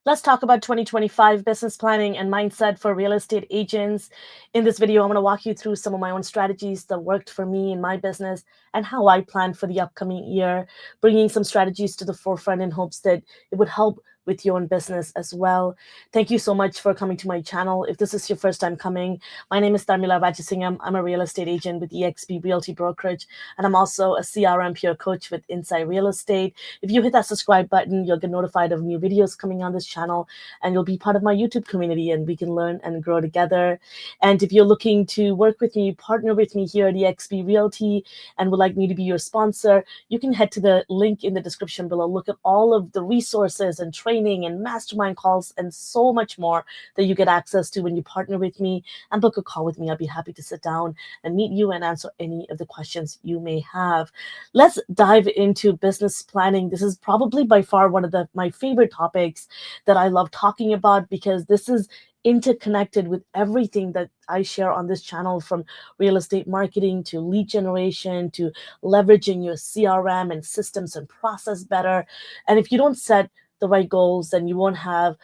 Let's talk about 2025 business planning and mindset for real estate agents. In this video, I'm going to walk you through some of my own strategies that worked for me in my business and how I plan for the upcoming year, bringing some strategies to the forefront in hopes that it would help with your own business as well. Thank you so much for coming to my channel. If this is your first time coming, my name is Tharmila Rajasingam. I'm a real estate agent with eXp Realty Brokerage, and I'm also a CRM peer coach with Inside Real Estate. If you hit that subscribe button, you'll get notified of new videos coming on this channel, and you'll be part of my YouTube community, and we can learn and grow together. And if you're looking to work with me, partner with me here at eXp Realty, and would like me to be your sponsor, you can head to the link in the description below. Look at all of the resources and training and mastermind calls and so much more that you get access to when you partner with me and book a call with me. I'll be happy to sit down and meet you and answer any of the questions you may have. Let's dive into business planning. This is probably by far one of my favorite topics that I love talking about, because this is interconnected with everything that I share on this channel, from real estate marketing to lead generation to leveraging your CRM and systems and process better. And if you don't set the right goals, then you won't have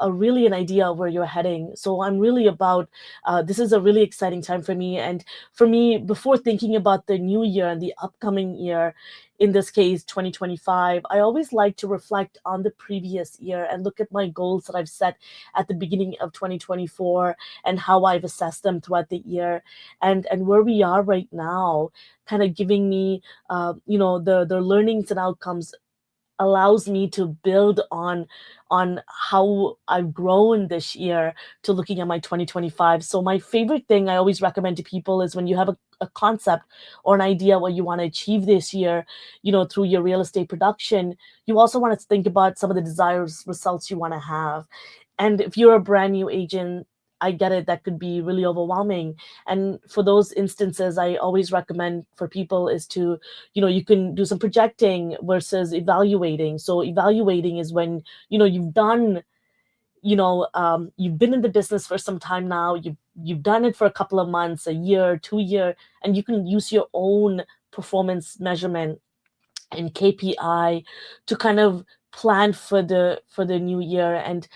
really an idea of where you're heading. So I'm really about, this is a really exciting time for me. And for me, before thinking about the new year and the upcoming year, in this case, 2025, I always like to reflect on the previous year and look at my goals that I've set at the beginning of 2024 and how I've assessed them throughout the year, and where we are right now, kind of giving me, the learnings and outcomes allows me to build on how I've grown this year to looking at my 2025. So my favorite thing I always recommend to people is, when you have a concept or an idea what you want to achieve this year, through your real estate production, you also want to think about some of the desired results you want to have. And if you're a brand new agent, I get it, that could be really overwhelming. And for those instances, I always recommend for people is to, you can do some projecting versus evaluating. So evaluating is when, you've done, you've been in the business for some time now, you've done it for a couple of months, a year, 2 year, and you can use your own performance measurement and KPI to kind of plan for the new year and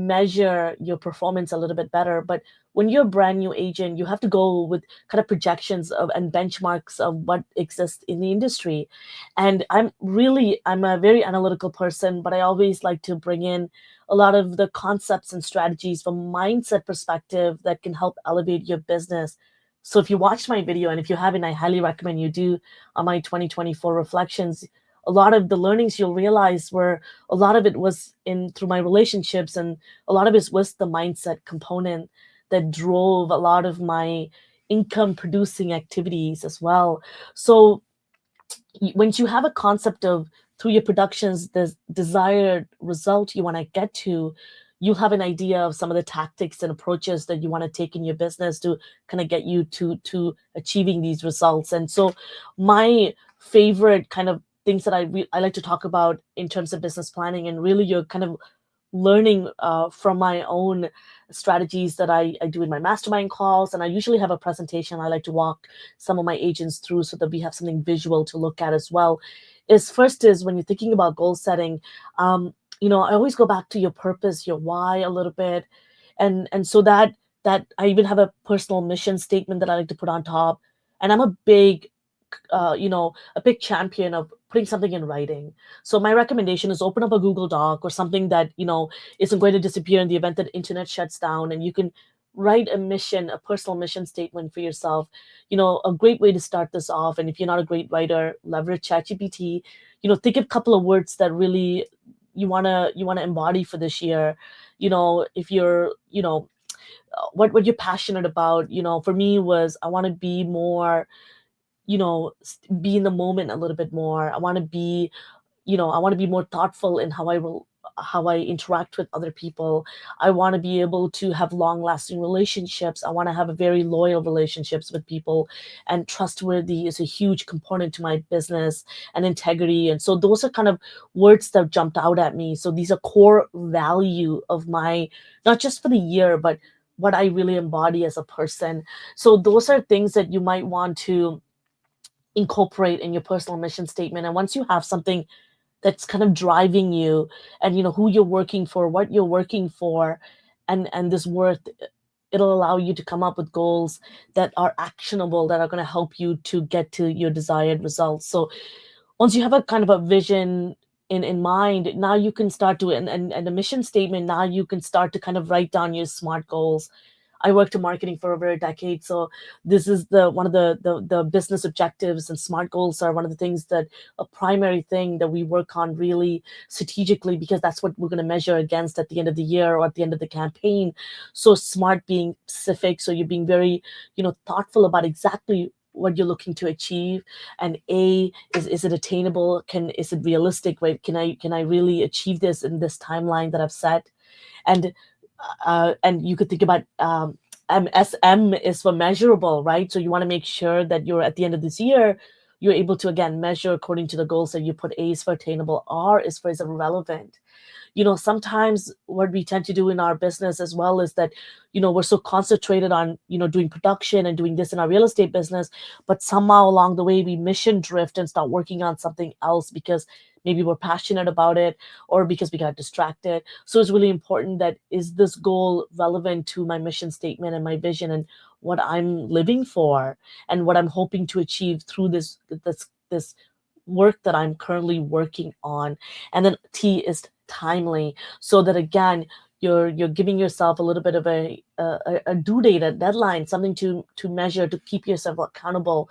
measure your performance a little bit better. But when you're a brand new agent, you have to go with kind of projections of and benchmarks of what exists in the industry. And I'm a very analytical person, but I always like to bring in a lot of the concepts and strategies from mindset perspective that can help elevate your business. So if you watched my video, and if you haven't, I highly recommend you do, on my 2024 reflections. A lot of the learnings you'll realize were, a lot of it was in through my relationships, and a lot of it was the mindset component that drove a lot of my income producing activities as well. So once you have a concept of, through your productions, the desired result you want to get to, you'll have an idea of some of the tactics and approaches that you want to take in your business to kind of get you to achieving these results. And so my favorite kind of things that I like to talk about in terms of business planning, and really you're kind of learning from my own strategies that I do in my mastermind calls. And I usually have a presentation I like to walk some of my agents through so that we have something visual to look at as well. Is when you're thinking about goal setting, I always go back to your purpose, your why a little bit. And so that I even have a personal mission statement that I like to put on top. And I'm a big champion of putting something in writing. So my recommendation is, open up a Google Doc or something that, isn't going to disappear in the event that internet shuts down, and you can write a personal mission statement for yourself. A great way to start this off, and if you're not a great writer, leverage ChatGPT. Think of a couple of words that really you wanna embody for this year. If you're, what you're passionate about. For me was, I want to be more, be in the moment a little bit more. I want to be more thoughtful in how I interact with other people. I want to be able to have long lasting relationships. I want to have a very loyal relationships with people, and trustworthy is a huge component to my business, and integrity. And so those are kind of words that jumped out at me. So these are core value of my, not just for the year, but what I really embody as a person. So those are things that you might want to incorporate in your personal mission statement. And once you have something that's kind of driving you, and who you're working for, what you're working for, and this worth, it'll allow you to come up with goals that are actionable, that are going to help you to get to your desired results. So once you have a kind of a vision in mind, now you can start to, and a mission statement, now you can start to kind of write down your smart goals. I worked in marketing for over a decade, so this is the one of the business objectives, and smart goals are one of the things that, a primary thing that we work on really strategically, because that's what we're going to measure against at the end of the year or at the end of the campaign. So smart being specific, so you're being very, thoughtful about exactly what you're looking to achieve. And A, is it attainable? Is it realistic? Right? Can I really achieve this in this timeline that I've set? And you could think about, SM is for measurable, right? So you want to make sure that you're, at the end of this year, you're able to again measure according to the goals that you put. A is for attainable, R is it relevant. Sometimes what we tend to do in our business as well is that, we're so concentrated on, doing production and doing this in our real estate business, but somehow along the way we mission drift and start working on something else because maybe we're passionate about it, or because we got distracted. So it's really important that, is this goal relevant to my mission statement and my vision and what I'm living for and what I'm hoping to achieve through this work that I'm currently working on. And then T is timely, so that again, you're giving yourself a little bit of a due date, a deadline, something to measure, to keep yourself accountable.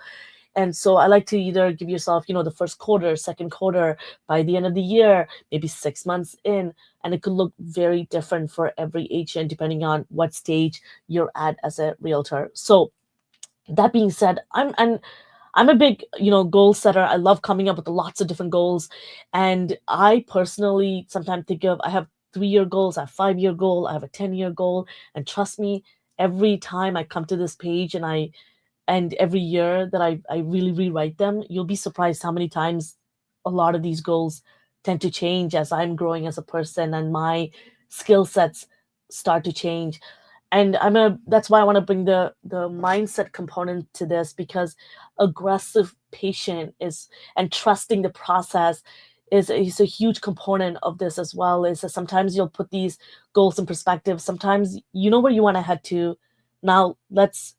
And so I like to either give yourself, the first quarter, second quarter, by the end of the year, maybe 6 months in, and it could look very different for every agent depending on what stage you're at as a realtor. So that being said, I'm a big, goal setter. I love coming up with lots of different goals. And I personally sometimes think of, I have 3-year goals, I have 5-year goal, I have a 10-year goal. And trust me, every time I come to this page, and every year that I really rewrite them, you'll be surprised how many times a lot of these goals tend to change as I'm growing as a person and my skill sets start to change. And that's why I want to bring the mindset component to this, because aggressive patient is, and trusting the process is a huge component of this as well. Is that sometimes you'll put these goals in perspective, sometimes you know where you want to head to. Now let's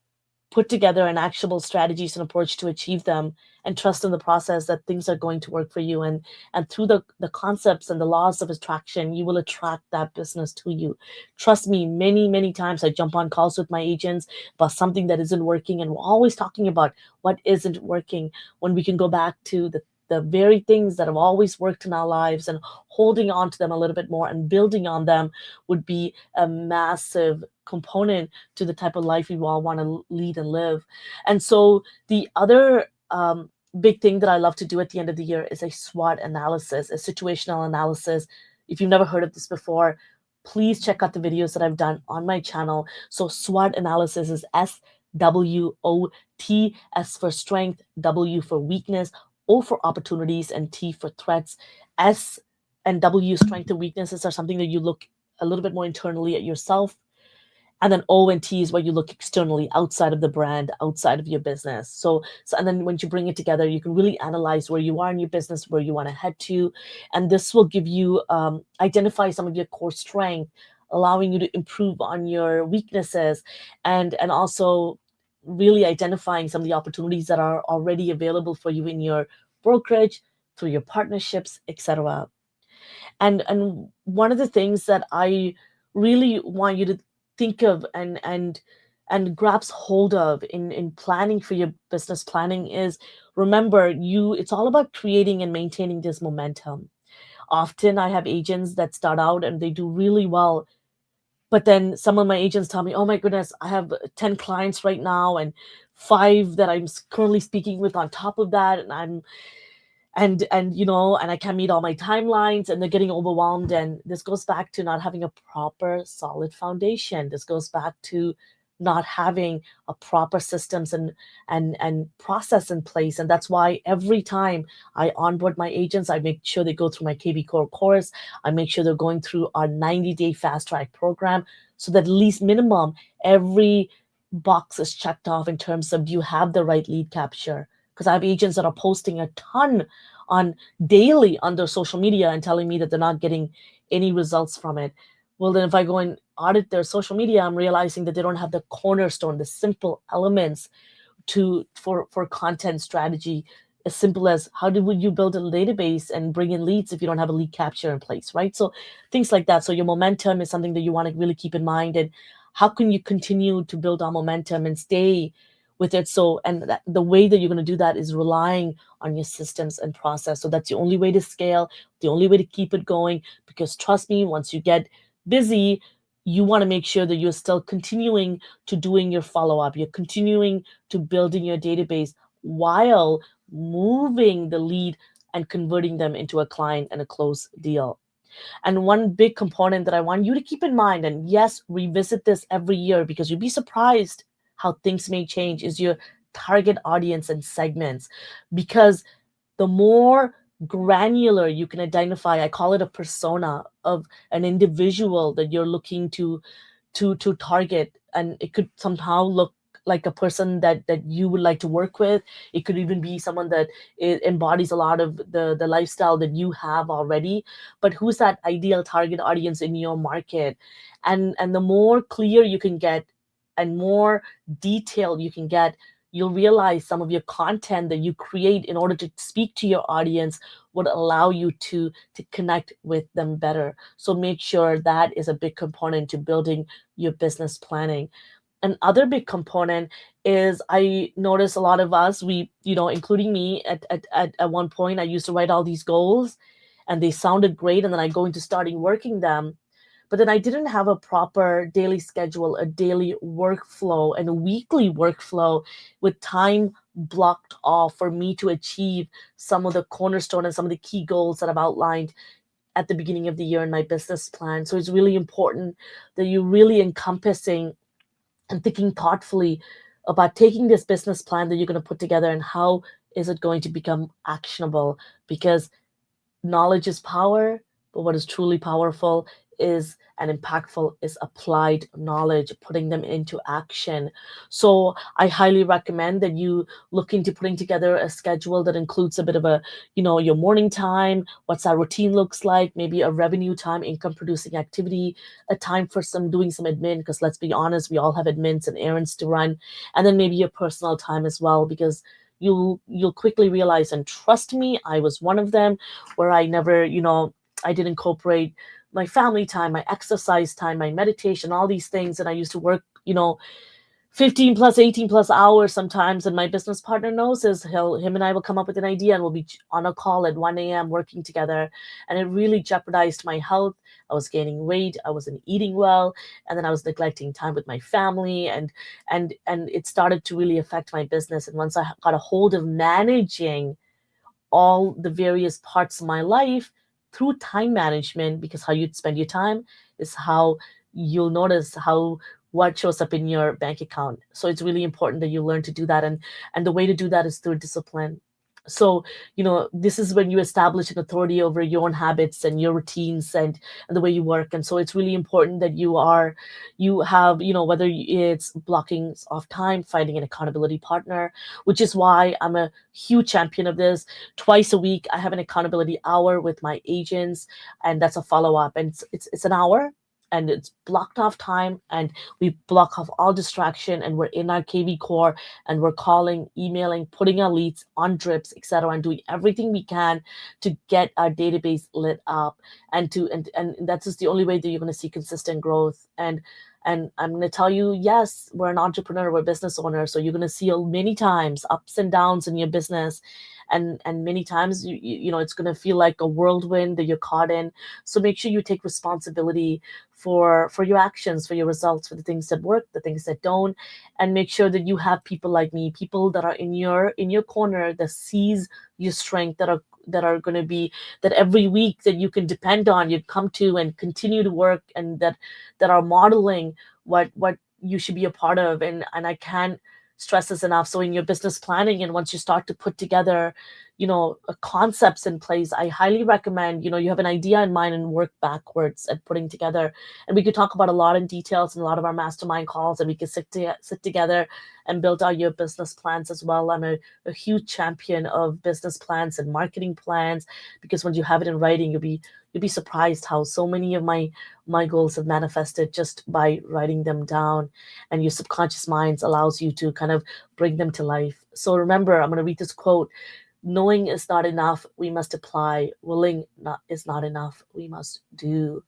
put together an actionable strategies and approach to achieve them, and trust in the process that things are going to work for you. And through the concepts and the laws of attraction, you will attract that business to you. Trust me, many times I jump on calls with my agents about something that isn't working, and we're always talking about what isn't working, when we can go back to the very things that have always worked in our lives, and holding on to them a little bit more and building on them would be a massive component to the type of life we all want to lead and live. And so the other big thing that I love to do at the end of the year is a SWOT analysis, a situational analysis. If you've never heard of this before, please check out the videos that I've done on my channel. So SWOT analysis is SWOT, S for strength, W for weakness, O for opportunities, and T for threats. S and W, strength and weaknesses, are something that you look a little bit more internally at yourself. And then O and T is where you look externally, outside of the brand, outside of your business. So and then when you bring it together, you can really analyze where you are in your business, where you want to head to. And this will give you, identify some of your core strength, allowing you to improve on your weaknesses, and also really identifying some of the opportunities that are already available for you in your brokerage, through your partnerships, etc. And one of the things that I really want you to think of, and grasp hold of in planning for your business planning is, remember, it's all about creating and maintaining this momentum. Often I have agents that start out and they do really well, but then some of my agents tell me, oh my goodness, I have 10 clients right now, and 5 that I'm currently speaking with on top of that, and I can't meet all my timelines, and they're getting overwhelmed. And this goes back to not having a proper solid foundation. This goes back to not having a proper systems and process in place. And that's why every time I onboard my agents, I make sure they go through my kvCORE course. I make sure they're going through our 90-day fast track program, so that at least minimum every box is checked off in terms of, do you have the right lead capture? Because I have agents that are posting a ton on daily on their social media and telling me that they're not getting any results from it. Well, then if I go and audit their social media, I'm realizing that they don't have the cornerstone, the simple elements for content strategy, as simple as would you build a database and bring in leads if you don't have a lead capture in place, right? So things like that. So your momentum is something that you want to really keep in mind, and how can you continue to build on momentum and stay with it? So, and the way that you're going to do that is relying on your systems and process. So that's the only way to scale, the only way to keep it going, because trust me, once you get busy, you want to make sure that you're still continuing to doing your follow-up, you're continuing to building your database while moving the lead and converting them into a client and a close deal. And one big component that I want you to keep in mind, and yes, revisit this every year because you'd be surprised how things may change, is your target audience and segments. Because the more granular you can identify, I call it a persona of an individual that you're looking to target, and it could somehow look like a person that you would like to work with. It could even be someone that embodies a lot of the lifestyle that you have already. But who's that ideal target audience in your market? And the more clear you can get and more detailed you can get, you'll realize some of your content that you create in order to speak to your audience would allow you to connect with them better. So make sure that is a big component to building your business planning. Another big component is, I notice a lot of us, we, including me, at one point, I used to write all these goals and they sounded great. And then I go into starting working them. But then I didn't have a proper daily schedule, a daily workflow, and a weekly workflow with time blocked off for me to achieve some of the cornerstone and some of the key goals that I've outlined at the beginning of the year in my business plan. So it's really important that you're really encompassing and thinking thoughtfully about taking this business plan that you're going to put together and how is it going to become actionable. Because knowledge is power, but what is truly powerful is and impactful is applied knowledge, putting them into action. So I highly recommend that you look into putting together a schedule that includes a bit of a, your morning time, what's our routine looks like, maybe a revenue time, income producing activity, a time for doing some admin, because let's be honest, we all have admins and errands to run, and then maybe your personal time as well, because you'll quickly realize, and trust me, I was one of them, where I never, I didn't incorporate my family time, my exercise time, my meditation, all these things. And I used to work, 15 plus 18 plus hours sometimes. And my business partner knows is him and I will come up with an idea and we'll be on a call at 1 a.m. working together. And it really jeopardized my health. I was gaining weight. I wasn't eating well. And then I was neglecting time with my family, and it started to really affect my business. And once I got a hold of managing all the various parts of my life through time management, because how you spend your time is how you'll notice how what shows up in your bank account. So it's really important that you learn to do that, and the way to do that is through discipline. So this is when you establish an authority over your own habits and your routines, and the way you work. And so it's really important that you have, whether it's blocking off time, finding an accountability partner, which is why I'm a huge champion of this. Twice a week I have an accountability hour with my agents, and that's a follow-up, and it's an hour, and it's blocked off time, and we block off all distraction, and we're in our kvCORE, and we're calling, emailing, putting our leads on drips, etc., and doing everything we can to get our database lit up, and that's just the only way that you're going to see consistent growth. And I'm going to tell you, yes, we're an entrepreneur, we're a business owner, so you're going to see many times ups and downs in your business, and many times it's going to feel like a whirlwind that you're caught in. So make sure you take responsibility for your actions, for your results, for the things that work, the things that don't, and make sure that you have people like me, people that are in your corner, that sees your strength, that are going to be, that every week that you can depend on, you come to and continue to work, and that are modeling what you should be a part of. And I can't stress this enough. So in your business planning, and once you start to put together concepts in place, I highly recommend, you have an idea in mind and work backwards at putting together. And we could talk about a lot in details in a lot of our mastermind calls, and we could sit together and build out your business plans as well. I'm a huge champion of business plans and marketing plans, because when you have it in writing, you'll be surprised how so many of my goals have manifested just by writing them down. And your subconscious minds allows you to kind of bring them to life. So remember, I'm going to read this quote: knowing is not enough, we must apply. Willing is not enough, we must do.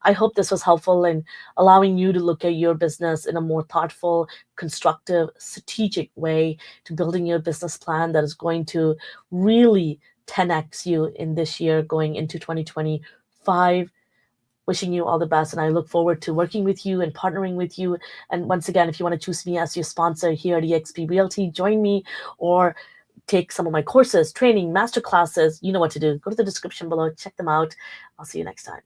I hope this was helpful in allowing you to look at your business in a more thoughtful, constructive, strategic way, to building your business plan that is going to really 10x you in this year going into 2025. Wishing you all the best, and I look forward to working with you and partnering with you. And once again, if you want to choose me as your sponsor here at eXp Realty, join me or take some of my courses, training, master classes. You know what to do. Go to the description below, check them out. I'll see you next time.